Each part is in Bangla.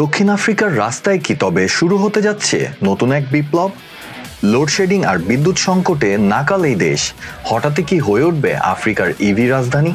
দক্ষিণ আফ্রিকার রাস্তায় কি তবে শুরু হতে যাচ্ছে নতুন এক বিপ্লব? লোডশেডিং আর বিদ্যুৎ সংকটে নাকাল এই দেশ হঠাৎই কি হয়ে উঠবে আফ্রিকার ইভি রাজধানী?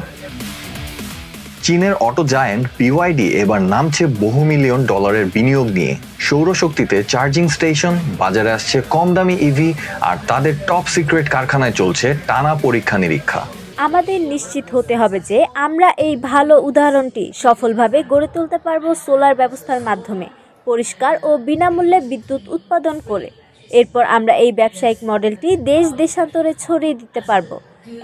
চীনের অটো জায়ান্ট বিওয়াইডি এবার নামছে বহু মিলিয়ন ডলারের বিনিয়োগ নিয়ে। সৌরশক্তিতে চার্জিং স্টেশন, বাজারে আসছে কম দামি ইভি, আর তাদের টপ সিক্রেট কারখানায় চলছে টানা পরীক্ষা নিরীক্ষা। আমাদের নিশ্চিত হতে হবে যে আমরা এই ভালো উদাহরণটি সফলভাবে গড়ে তুলতে পারবো সোলার ব্যবস্থার মাধ্যমে, পরিষ্কার ও বিনামূল্যে বিদ্যুৎ উৎপাদন করে। এরপর আমরা এই ব্যবসায়িক মডেলটি দেশ দেশান্তরে ছড়িয়ে দিতে পারবো।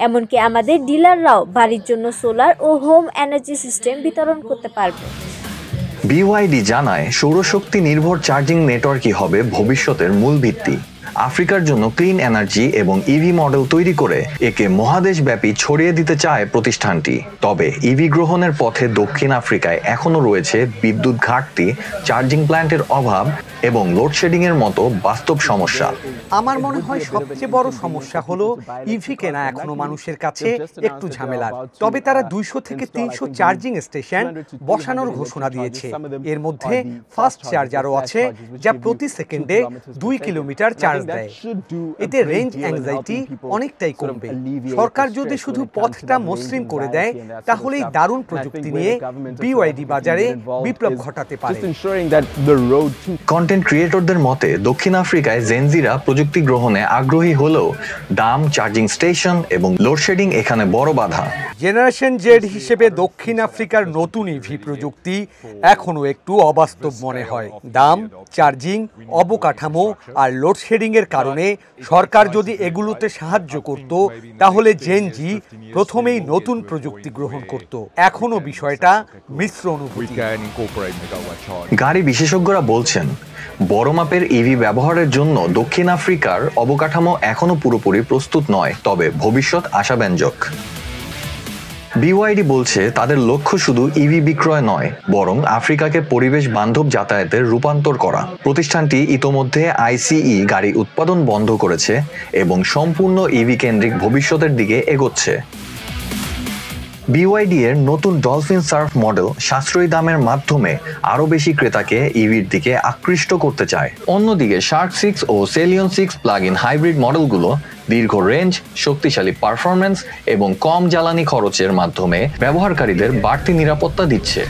এমনকি আমাদের ডিলাররাও বাড়ির জন্য সোলার ও হোম এনার্জি সিস্টেম বিতরণ করতে পারবে। বিওয়াইডি জানায় সৌরশক্তি নির্ভর চার্জিং নেটওয়ার্কই হবে ভবিষ্যতের মূল ভিত্তি। আফ্রিকার জন্য ক্লিন এনার্জি এবং ইভি মডেল তৈরি করে একে মহাদেশব্যাপী ছড়িয়ে দিতে চায় প্রতিষ্ঠানটি। তবে ইভি গ্রহণের পথে দক্ষিণ আফ্রিকায় এখনও রয়েছে বিদ্যুৎ ঘাটতি, চার্জিং প্ল্যান্টের অভাব এবং লোডশেডিং এর মতো বাস্তব সমস্যা। আমার মনে হয় সবচেয়ে বড় সমস্যা হলো ইভি কেনা এখনো মানুষের কাছে একটু ঝামেলার। তবে তারা 200 থেকে 300 চার্জিং স্টেশন বসানোর ঘোষণা দিয়েছে। এর মধ্যে ফাস্ট চার্জারও আছে, যা প্রতি সেকেন্ডে 2 কিলোমিটার চার্জ দেয়। এতে রেঞ্জ অ্যাংজাইটি অনেকটাই কমবে। সরকার যদি শুধু পথটা মসৃণ করে দেয়, তাহলেই দারুণ প্রযুক্তি নিয়ে বিওয়াইডি বাজারে বিপ্লব ঘটাতে পারে। কন্টেন্ট ক্রিয়েটরদের মতে দক্ষিণ আফ্রিকায় জেনজিরা প্রযুক্তি গ্রহণে আগ্রহী হলেও দাম, চার্জিং স্টেশন এবং লোডশেডিং এখানে বড় বাধা। জেনারেশন জেড হিসেবে দক্ষিণ আফ্রিকার নতুন ইভি প্রযুক্তি এখনো একটু অবাস্তব মনে হয়। দাম, চার্জিং, অবকাঠামো আর লোডশেডিং এর কারণে সরকার যদি এগুলোতে সাহায্য করত, তাহলে জেনজি প্রথমেই নতুন প্রযুক্তি গ্রহণ করত। এখনো বিষয়টা মিশ্র অনুভূতি। গাড়ি বিশেষজ্ঞরা বলছেন বড় মাপের ইভি ব্যবহারের জন্য দক্ষিণ আফ্রিকার অবকাঠামো এখনো পুরোপুরি প্রস্তুত নয়, তবে ভবিষ্যৎ আশাব্যঞ্জক। বিওয়াইডি বলছে তাদের লক্ষ্য শুধু ইভি বিক্রয় নয়, বরং আফ্রিকাকে পরিবেশ বান্ধব যাতায়াতের রূপান্তর করা। প্রতিষ্ঠানটি ইতোমধ্যে আইসিই গাড়ি উৎপাদন বন্ধ করেছে এবং সম্পূর্ণ ইভি কেন্দ্রিক ভবিষ্যতের দিকে এগোচ্ছে। বিওয়াইডি এর নতুন ডলফিন সার্ফ মডেল সাশ্রয়ী দামের মাধ্যমে আরও বেশি ক্রেতাকে ইভির দিকে আকৃষ্ট করতে চায়। অন্যদিকে শার্ক 6 ও সেলিয়ন 6 প্লাগ ইন হাইব্রিড মডেলগুলো দীর্ঘ রেঞ্জ, শক্তিশালী পারফরম্যান্স এবং কম জ্বালানি খরচের মাধ্যমে ব্যবহারকারীদের বাড়তি নিরাপত্তা দিচ্ছে।